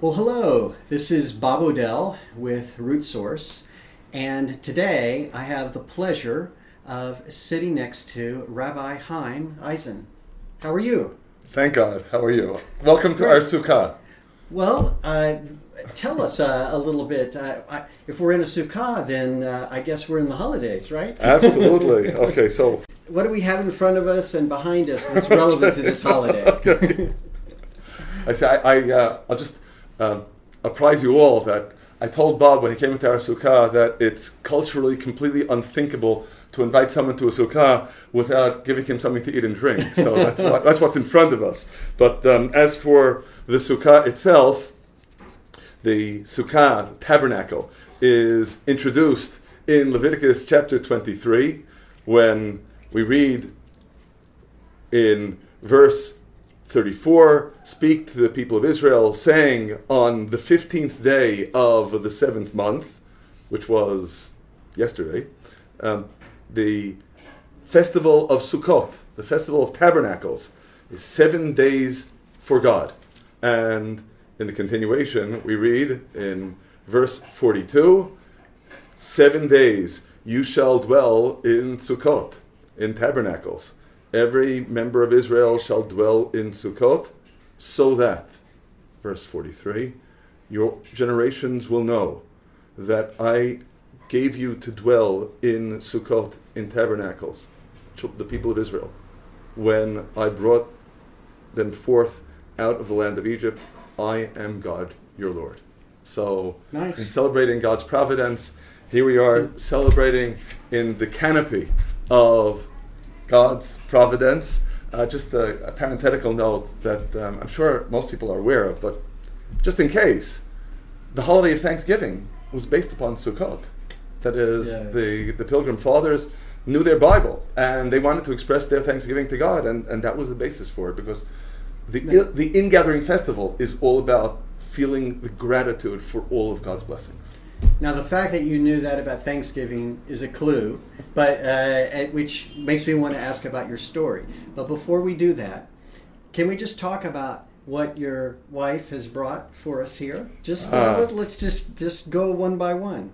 Well, hello. This is Bob Odell with Root Source, and today I have the pleasure of sitting next to Rabbi Chaim Eisen. How are you? Thank God. How are you? Welcome to our Sukkah. Well, tell us a little bit. If we're in a Sukkah, then I guess we're in the holidays, right? Absolutely. Okay, so What do we have in front of us and behind us that's relevant to this holiday? okay. I'll just apprise you all that I told Bob when he came into our Sukkah that it's culturally completely unthinkable to invite someone to a Sukkah without giving him something to eat and drink. So that's what's in front of us. But as for the Sukkah itself, the Sukkah, the tabernacle, is introduced in Leviticus chapter 23 when we read in verse 34, speak to the people of Israel, saying on the 15th day of the 7th month, which was yesterday, the festival of Sukkot, the festival of tabernacles, is 7 days for God. And in the continuation, we read in verse 42, 7 days you shall dwell in Sukkot, in tabernacles. Every member of Israel shall dwell in Sukkot, so that, verse 43, your generations will know that I gave you to dwell in Sukkot, in tabernacles, the people of Israel, when I brought them forth out of the land of Egypt. I am God, your Lord. So, Nice. In celebrating God's providence, here we are celebrating in the canopy of God's providence. Just a parenthetical note that I'm sure most people are aware of, but just in case, the holiday of Thanksgiving was based upon Sukkot. That is, Yes. the Pilgrim Fathers knew their Bible, and they wanted to express their thanksgiving to God, and that was the basis for it, because the ingathering festival is all about feeling the gratitude for all of God's blessings. Now, the fact that you knew that about Thanksgiving is a clue, but which makes me want to ask about your story. But before we do that, can we just talk about what your wife has brought for us here? Let's just go one by one.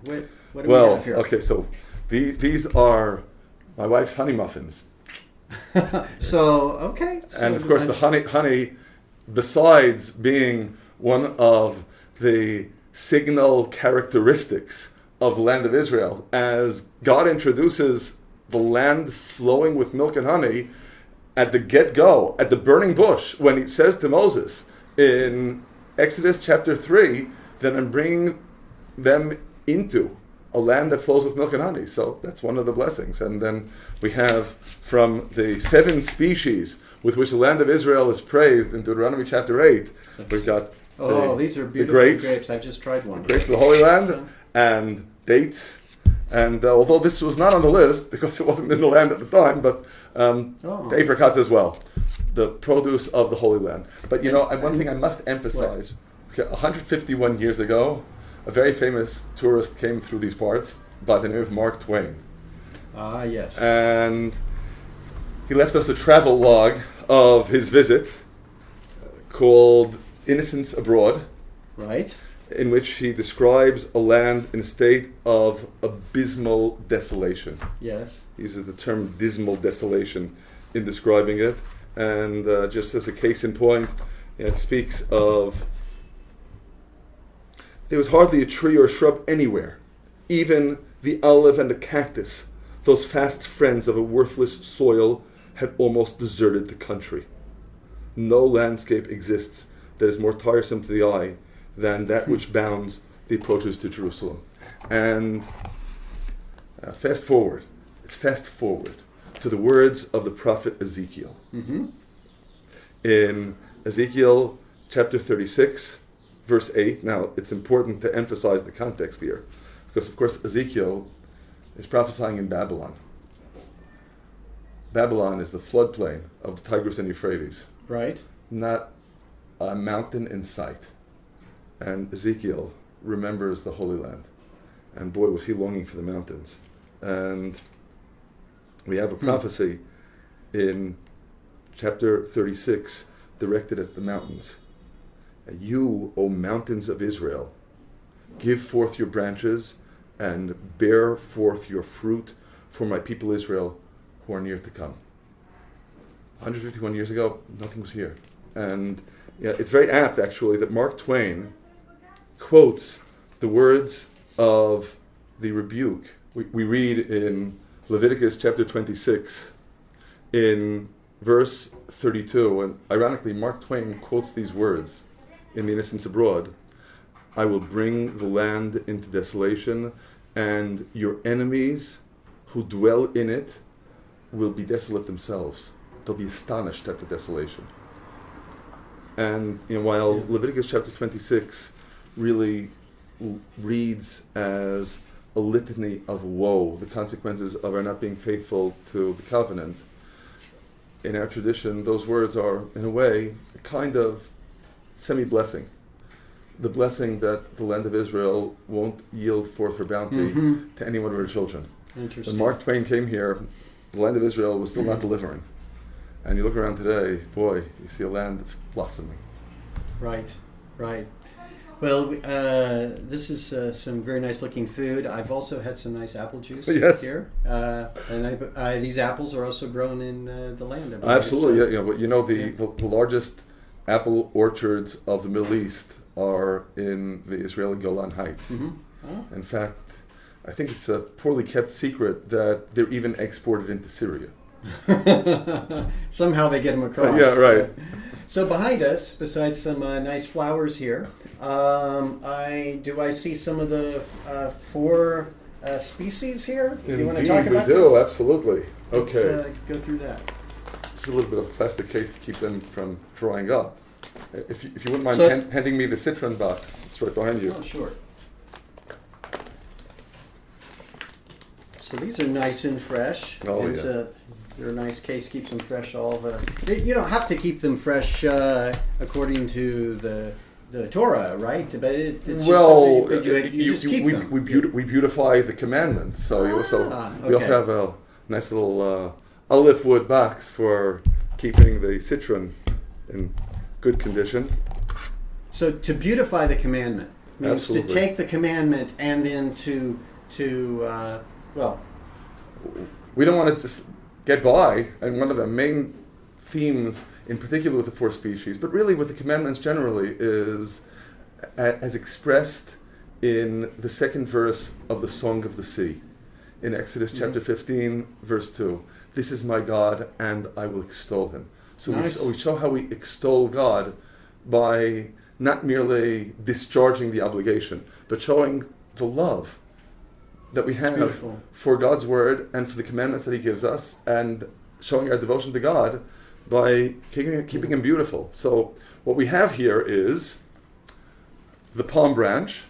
What do we have here? Okay, so these are my wife's honey muffins. So And of course, the honey, besides being one of the signal characteristics of the land of Israel, as God introduces the land flowing with milk and honey at the get-go, at the burning bush, when he says to Moses in Exodus chapter 3, that I'm bringing them into a land that flows with milk and honey. So that's one of the blessings. And then we have from the 7 species with which the land of Israel is praised in Deuteronomy chapter 8, we've got these are beautiful grapes. I've just tried one. Grapes of the Holy Land and dates. And although this was not on the list because it wasn't in the land at the time, but the apricots as well, the produce of the Holy Land. But one thing I must emphasize: 151 years ago, a very famous tourist came through these parts by the name of Mark Twain. Ah, yes. And he left us a travel log of his visit called Innocents Abroad, Right. in which he describes a land in a state of abysmal desolation. Yes. He uses the term dismal desolation in describing it. And just as a case in point, it speaks of there was hardly a tree or shrub anywhere, even the olive and the cactus, those fast friends of a worthless soil, had almost deserted the country. No landscape exists that is more tiresome to the eye than that which bounds the approaches to Jerusalem. And fast forward to the words of the prophet Ezekiel. Mm-hmm. In Ezekiel chapter 36, verse 8, now it's important to emphasize the context here, because of course Ezekiel is prophesying in Babylon. Babylon is the floodplain of the Tigris and Euphrates. Right. Not a mountain in sight. And Ezekiel remembers the Holy Land. And boy, was he longing for the mountains. And we have a prophecy in chapter 36 directed at the mountains. You, O mountains of Israel, give forth your branches and bear forth your fruit for my people Israel who are near to come. 151 years ago, nothing was here. And it's very apt, actually, that Mark Twain quotes the words of the rebuke. We read in Leviticus chapter 26, in verse 32, and ironically, Mark Twain quotes these words in The Innocents Abroad. I will bring the land into desolation, and your enemies who dwell in it will be desolate themselves. They'll be astonished at the desolation. And while Leviticus chapter 26 really reads as a litany of woe, the consequences of our not being faithful to the covenant, in our tradition, those words are, in a way, a kind of semi-blessing. The blessing that the land of Israel won't yield forth her bounty to any one of her children. Interesting. When Mark Twain came here, the land of Israel was still not delivering. And you look around today, boy, you see a land that's blossoming. Right, right. Well, this is some very nice looking food. I've also had some nice apple juice here. And these apples are also grown in the land. Absolutely. The largest apple orchards of the Middle East are in the Israeli Golan Heights. Mm-hmm. Oh. In fact, I think it's a poorly kept secret that they're even exported into Syria. Somehow they get them across. Yeah, right. So behind us, besides some nice flowers here, I see some of the 4 species here. Do you want to talk about this? this? We do, absolutely. Okay. Let's go through that. Just a little bit of plastic case to keep them from drying up. If you wouldn't mind handing me the citron box, it's right behind you. Oh, sure. So these are nice and fresh. Oh, it's yeah. They're a nice case, keeps them fresh all the... You don't have to keep them fresh according to the Torah, right? But it's just you just keep them. We beautify the commandments. So we also have a nice little olive wood box for keeping the citron in good condition. So to beautify the commandment means to take the commandment and then to we don't want to just get by, and one of the main themes, in particular with the 4 species, but really with the commandments generally, is as expressed in the 2nd verse of the Song of the Sea, in Exodus chapter 15, verse 2. This is my God, and I will extol him. So nice. we show how we extol God by not merely discharging the obligation, but showing the love that we have for God's word and for the commandments that he gives us, and showing our devotion to God by keeping him beautiful. So what we have here is the palm branch,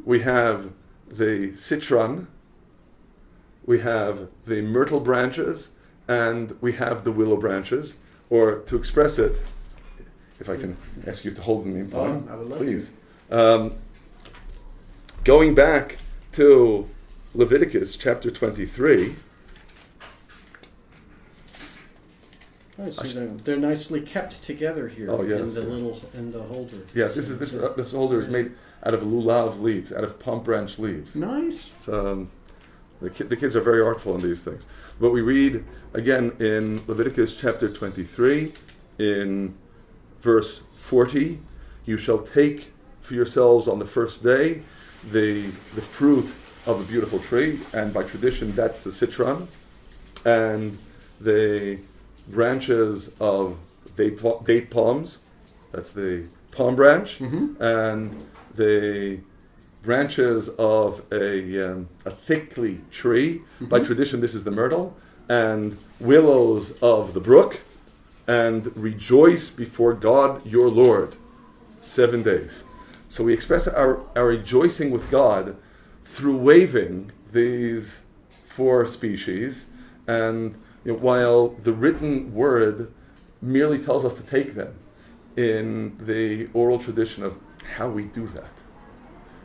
we have the citron, we have the myrtle branches, and we have the willow branches. Or to express it, if I can ask you to hold in the meantime, I would love please. Going back to Leviticus chapter 23. Oh, so they're nicely kept together here in the holder. Yeah, this holder is made out of lulav leaves, out of palm branch leaves. Nice. So, the kids are very artful in these things. But we read again in Leviticus chapter 23, in verse 40, you shall take for yourselves on the first day the fruit of a beautiful tree, and by tradition that's the citron, and the branches of date palms, that's the palm branch, and the branches of a thickly tree, by tradition this is the myrtle, and willows of the brook, and rejoice before God your Lord 7 days. So we express our rejoicing with God through waving these 4 species, and while the written word merely tells us to take them, in the oral tradition of how we do that.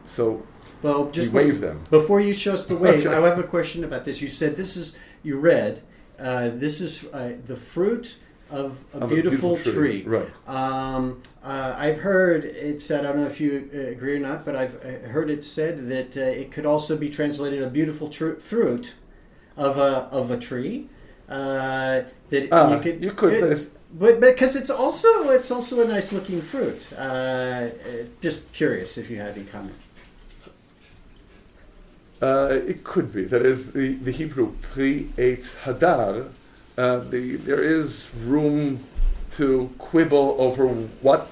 So we wave them. Before you show us the wave, I have a question about this. You said this is the fruit of a Of beautiful tree. Right. I've heard it said, I don't know if you agree or not, but I've heard it said that it could also be translated a beautiful fruit of a tree. That You could. But because it's also a nice looking fruit. Just curious if you had any comment. It could be. That is the Hebrew pri eitz hadar. There is room to quibble over what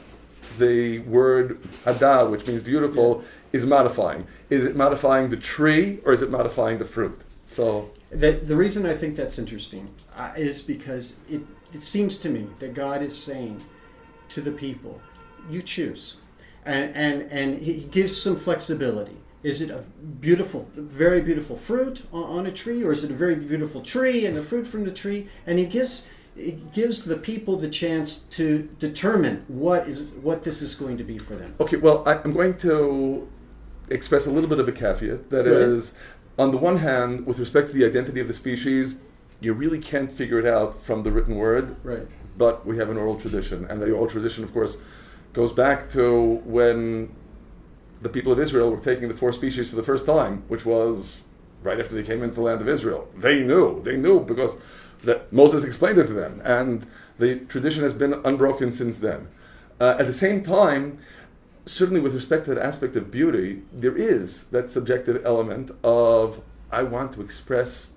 the word hadar, which means beautiful, is modifying. Is it modifying the tree or is it modifying the fruit? So the reason I think that's interesting is because it seems to me that God is saying to the people, you choose, and He gives some flexibility. Is it a beautiful, very beautiful fruit on a tree, or is it a very beautiful tree and the fruit from the tree? And He gives the people the chance to determine what this is going to be for them. okay, well, I'm going to express a little bit of a caveat. That Good. is, on the one hand, with respect to the identity of the species, you really can't figure it out from the written word. Right. But we have an oral tradition, and the oral tradition, of course, goes back to when the people of Israel were taking the 4 species for the first time, which was right after they came into the land of Israel. They knew because that Moses explained it to them, and the tradition has been unbroken since then. At the same time, certainly with respect to that aspect of beauty, there is that subjective element of I want to express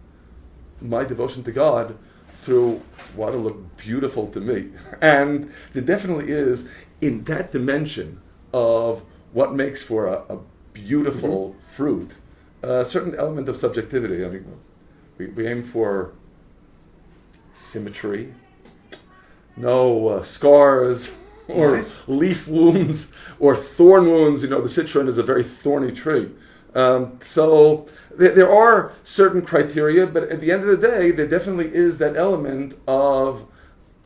my devotion to God through what will look beautiful to me. And there definitely is, in that dimension of what makes for a beautiful fruit, a certain element of subjectivity. I mean, we aim for symmetry, no scars or Nice. leaf wounds or thorn wounds. You know, the citron is a very thorny tree. So there are certain criteria, but at the end of the day, there definitely is that element of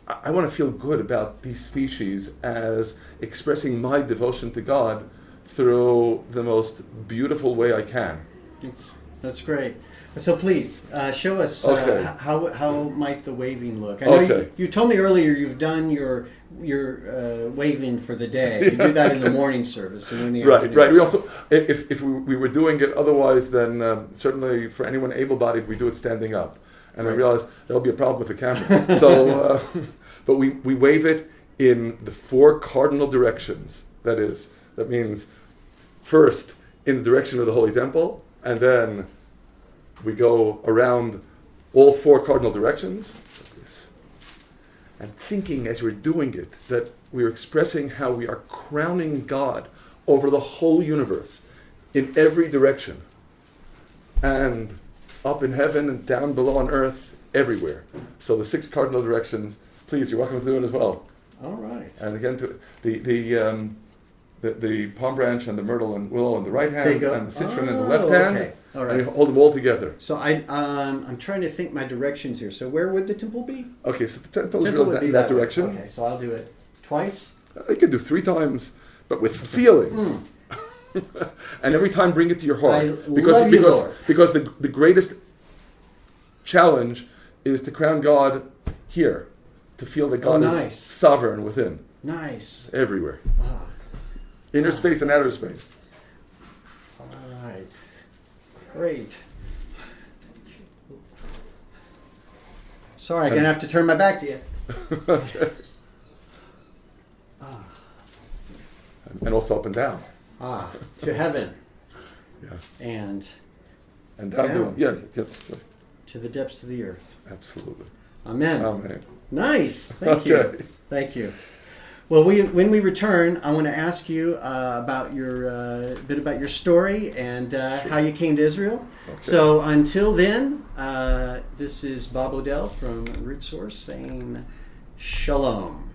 I want to feel good about these species as expressing my devotion to God through the most beautiful way I can. That's great. So please show us Okay. how might the waving look. I know Okay. you told me earlier you've done your waving for the day. You do that in the morning service and in the Right. afternoon. We also, if we were doing it otherwise, then certainly for anyone able-bodied, we do it standing up. And I Right. realized there'll be a problem with the camera. So, but we wave it in the 4 cardinal directions. That means first in the direction of the Holy Temple, and then we go around all 4 cardinal directions, like this. And thinking as we're doing it that we're expressing how we are crowning God over the whole universe in every direction, and up in heaven and down below on earth, everywhere. So the 6 cardinal directions, please, you're welcome to do it as well. All right. And again, to the palm branch and the myrtle and willow in the right They hand, go- and the citron in the Oh, left hand, okay. All and right. you hold them all together. So I'm trying to think my directions here. So where would the temple be? Okay, so the temple is Temple really would be in that way. direction. Okay, so I'll do it twice. You can do 3 times, but with feeling. And every time bring it to your heart. I love you, Lord. Because the greatest challenge is to crown God here, to feel that God nice. is sovereign within, Nice. everywhere. Ah, Inner space and outer space. all right. Great. Sorry, I'm gonna have to turn my back to you. Okay. Ah, And also up and down. to heaven Yeah. and And down. Down. Yes, to the depths of the earth. absolutely. Amen. Amen. Nice. Thank you. Okay. Thank you. Well, when we return, I want to ask you about your bit about your story and how you came to Israel. Okay. So until then, this is Bob Odell from Root Source saying shalom.